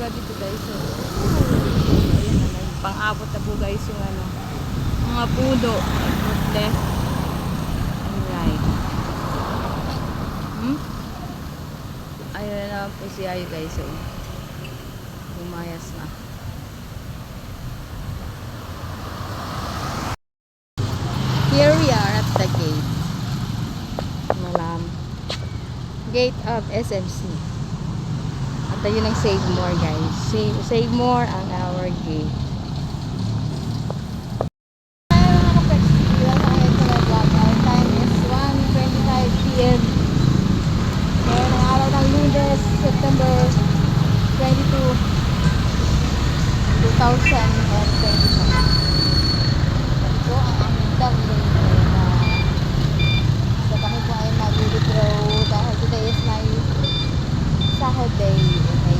camera dito guys. So, ayan na, pang-abot na po guys yung ano, mga puno. Left and right. Ayun na po si Ayo guys. So, bumayas na. Here we are at the gate. Gate of SMC. At ayun ang Save More guys. Save More ang our gate. Our time is 1:25 PM. Ngayon ang araw ng Lunes, September 22, 2025. Ito ang aming download. So kami po ay mag-withdraw dahil today is my sahod day. Okay.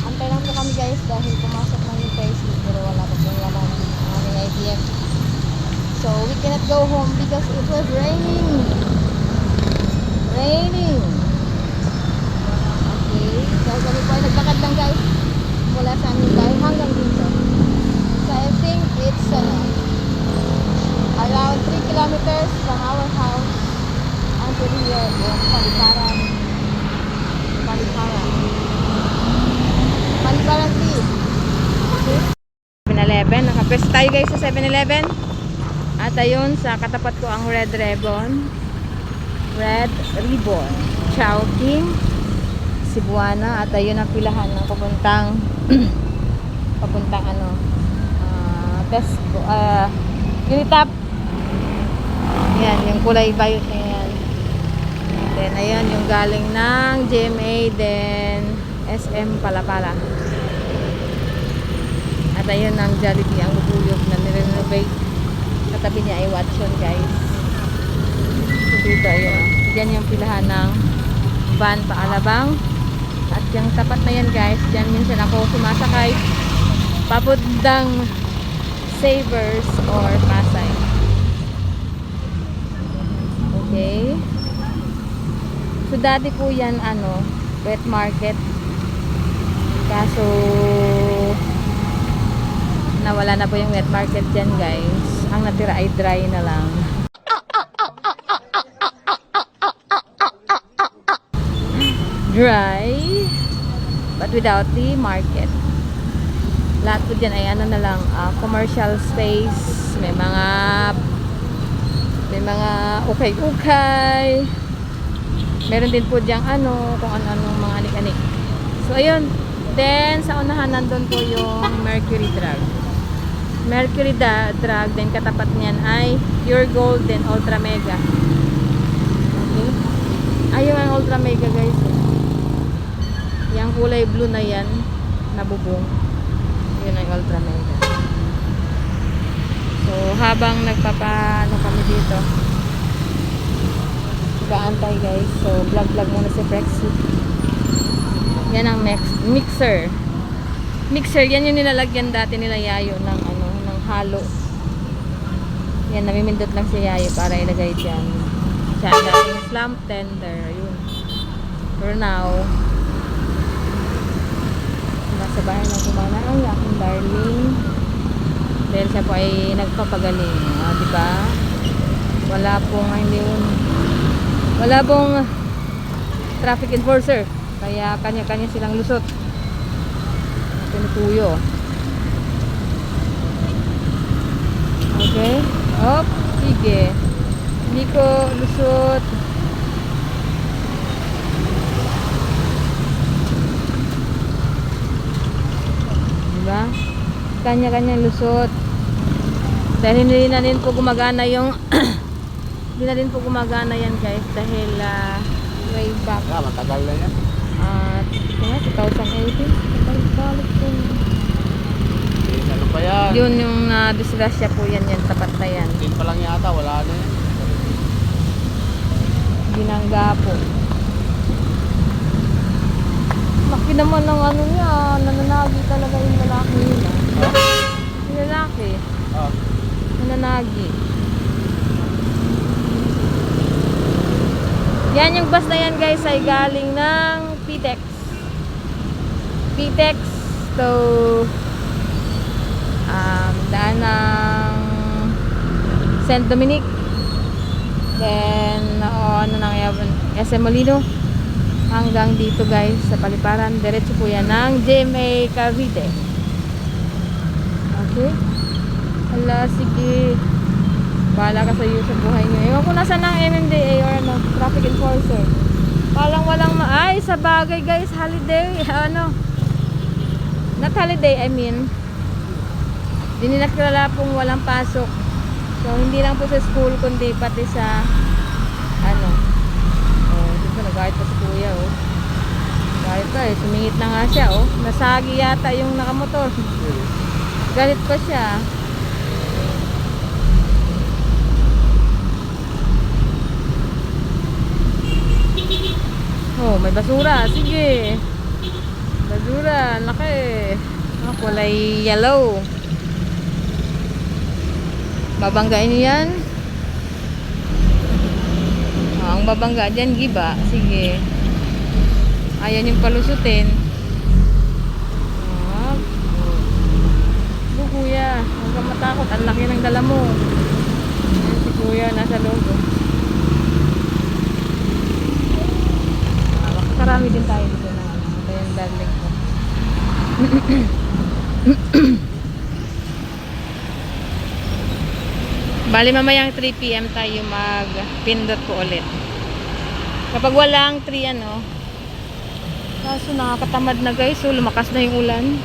Antay lang po kami guys dahil pumasok na yung payslip pero wala pa pong laman ang aming ATM. So we cannot go home because it was raining. Raining. Okay. So kami po ay naglakad lang guys mula sa aming bahay hanggang dito. So I think it's around 3 kilometers from our house until here in Paliparan. Paliparan 3. Okay. 7-Eleven. Nakapress tayo guys sa 7-Eleven. At ayun, sa katapat ko ang Red Ribbon. Red Ribbon. Chowking. Cebuana. At ayun ang pilahan ng papuntang ano, Tesco. Unitap. Yan, yung kulay bayot na yan. Then, ayan, yung galing ng GMA, then SM Palapala. At ayun ang Jollibee, ang bubuyog na nirenovate. Katabi niya ay Watson, guys. So, dito, ayun. Diyan yung pilahan ng van paalabang. At yung tapat na yan, guys, diyan minsan ako sumasakay. Papuntang Savers or Pasay. Okay. So dati po yan ano, wet market. Kaso nawala na po yung wet market dyan guys. Ang natira ay dry na lang. Dry but without the market. Lahat po dyan ay ano na lang, commercial space, may mga ukay-ukay. Meron din po diyang ano, kung ano-anong mga anik-anik. So ayun, then sa unahan nandun po yung Mercury Drug. Mercury Drug, then katapat niyan ay Pure Gold, then Ultra Mega. Okay. Ayun ang Ultra Mega guys. Yung kulay blue na yan, nabubong. Yun ang Ultra Mega. So habang nagpapaano kami dito, nag-aantay guys. So vlog muna si Prexy. Yan ang mixer. Yan yung nilalagyan dati nila Yayo ng ano, ng halo. Yan, namimindot lang si Yayo para ilagay diyan. Siya ang slump tender. Ayun. For now, nasa bahay na kumana ang aking darling dahil siya po ay nagpapagaling, diba? Wala pong traffic enforcer kaya kanya-kanya silang lusot pinutuyo. Okay, hop, sige, hindi ko lusot. Diba? Kanya-kanya lusot. Dahil hindi na rin po gumagana yung hindi na rin po gumagana yan guys dahil way back. Matagal na yan. 2018. Balik po. Ano pa yan? Yun yung disgrasya po yan tapat na yan. Din pa lang yata, wala na yan. Binangga po. Laki naman ng ano niya, nananagi talaga yung lalaki nila. Yung lalaki. Nananagi. Yan yung bus na yan guys ay galing ng PTEX. PTEX to daan ng Saint Dominic, then ano nang SM Molino hanggang dito guys sa Paliparan. Diretso po yan ng GMA Cavite. Okay, hala, sige, bahala ka sa iyo sa buhay nyo. Ewan ko nasa ng MMDA or ano, traffic enforcer. Walang ay sa bagay guys, holiday, ano, not holiday, I mean di nila kilala pong walang pasok. So hindi lang po sa school kundi pati sa ano, oh, dito nagahit pa si kuya, oh, kahit pa sumingit na nga siya, oh, nasagi yata yung nakamotor, galit pa siya. Oh, may basura. Sige. Basura. Laki. Oh, kulay yellow. Babanggain niyo yan. Oh, ang babangga dyan, giba. Sige. Ayan yung palusutin. Oh. Kuya. Huwag kang matakot. Ang laki ng dala mo. Ayan si kuya. Nasa loob. Karami din tayo dito na ito yung darling ko. Bali mamayang 3 PM tayo mag pindot po ulit. Kapag walang 3 ano, kaso nakakatamad na guys. So lumakas na yung ulan.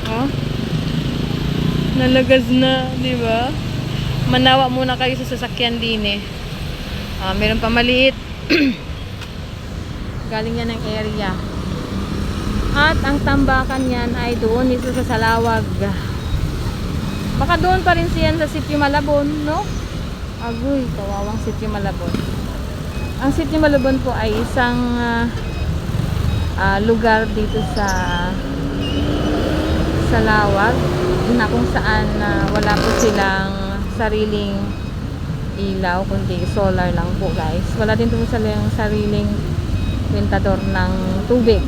Oh, nalagas na, di ba? Manawa muna kayo sa sasakyan din eh. Meron pa maliit. Galing yan ng area. At ang tambakan yan ay doon dito sa Salawag. Baka doon pa rin siyan sa Sitio Malabon, no? Agoy, kawawang Sitio Malabon. Ang Sitio Malabon po ay isang lugar dito sa Salawag na kung saan wala po silang sariling ilaw, kundi solar lang po guys. Wala din po silang sariling rentador ng tubig.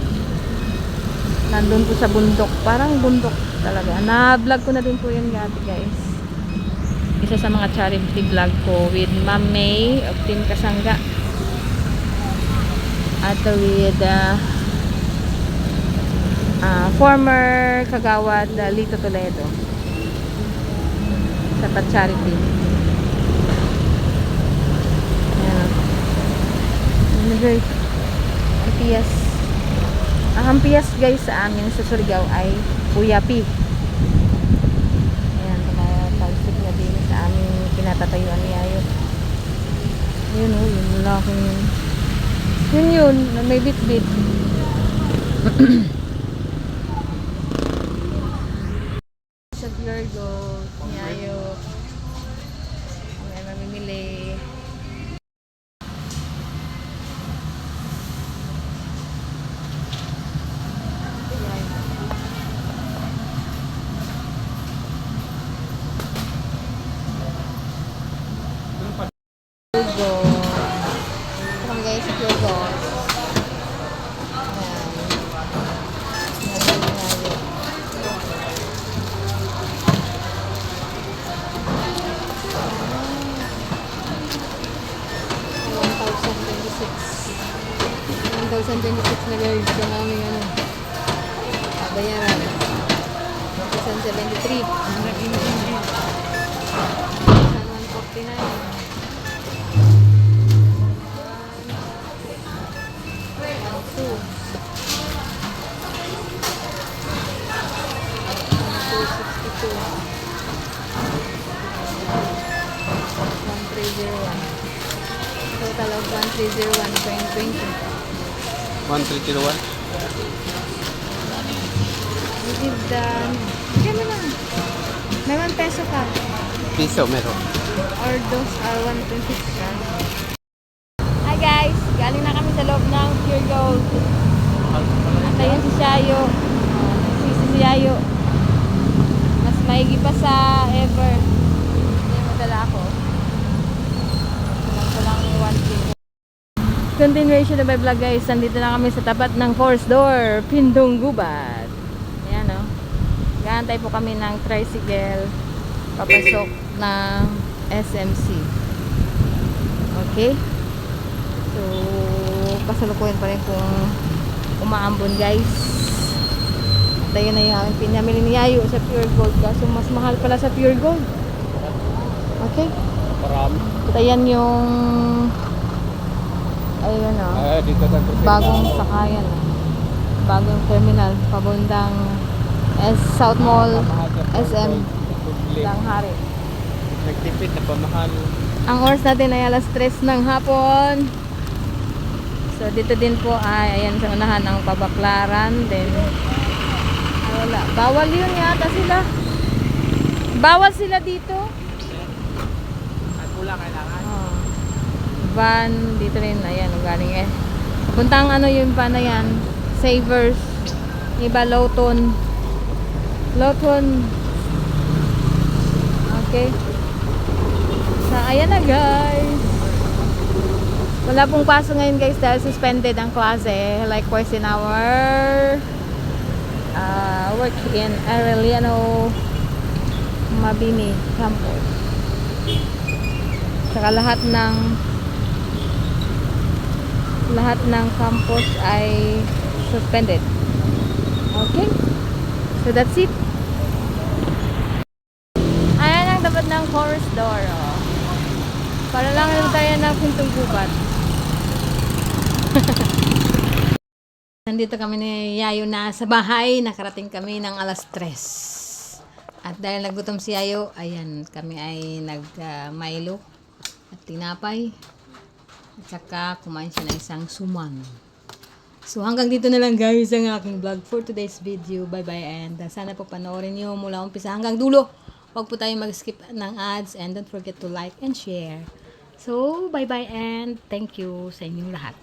Nandun po sa bundok, parang bundok talaga. Na-vlog ko na din po yun dati guys. Isa sa mga charity vlog ko with Ma'am May of Team Kasangga at with former Kagawad Lito Toledo sa charity. Ayan. Ayan guys, ang piyas guys sa amin sa Surigao ay Puyapi. Ayan, tumatawsik na din sa aming kinatatayuan ni Ayo. Yun o, yun lalaking yun na may bit-bit. Sa Pure Gold ni Ayo. May mamimili. Na guys, sa namin ano, bayaran 1,073 total of 1301.20. 1301. We give the bigyan mo lang. May 1 peso ka. Piso meron. Or those are 120 ka. Hi guys, galing na kami sa loob ng Pure Gold. At ayun si Shayo. Si Shayo. Mas maigi pa sa ever. Hindi madala ako. Lang ko lang 1 peso. continuation of my vlog guys. Nandito na kami sa tapat ng Force Door, Pindong Gubat. Ayan o. Gaantay po kami ng tricycle papasok ng SMC. Okay? So, pasalukuyan pa rin kung umaambon guys. At ayun na yung aming pinamili ni Yayo sa Pure Gold. Kaso mas mahal pala sa Pure Gold. Okay? Marami. At ayan yung ayun o. Dito na po. Bagong sakayan. Bagong terminal. Pabundang South Mall SM Langhari. Nagtipid na pamahal. Ang oras natin ay alas 3 ng hapon. So dito din po ay ayan sa unahan ang Pabaklaran. Then wala. Bawal yun yata sila. Bawal sila dito. At pula kailangan. Oh. Van dito rin. Ayan galing eh. Puntang ano yung van na yan. Savers. Iba Lawton. Lawton. Okay. So, ayan na guys. Wala pong paso ngayon guys dahil suspended ang klase. Likewise in our work in Arellano Mabini campus. Saka lahat ng campus ay suspended. Okay? So that's it. Ayan ang dapat ng Force Door. Oh. Para lang naman tayo ng Pindong Gubat. Nandito kami ni Yayo na sa bahay. Nakarating kami ng alas 3. At dahil nagutom si Yayo, ayan, kami ay nag-Milo at tinapay. At saka kumain siya ng isang suman. So hanggang dito na lang guys ang aking vlog for today's video. Bye bye and sana po panoorin nyo mula umpisa hanggang dulo. Huwag po tayo mag-skip ng ads and don't forget to like and share. So bye bye and thank you sa inyong lahat.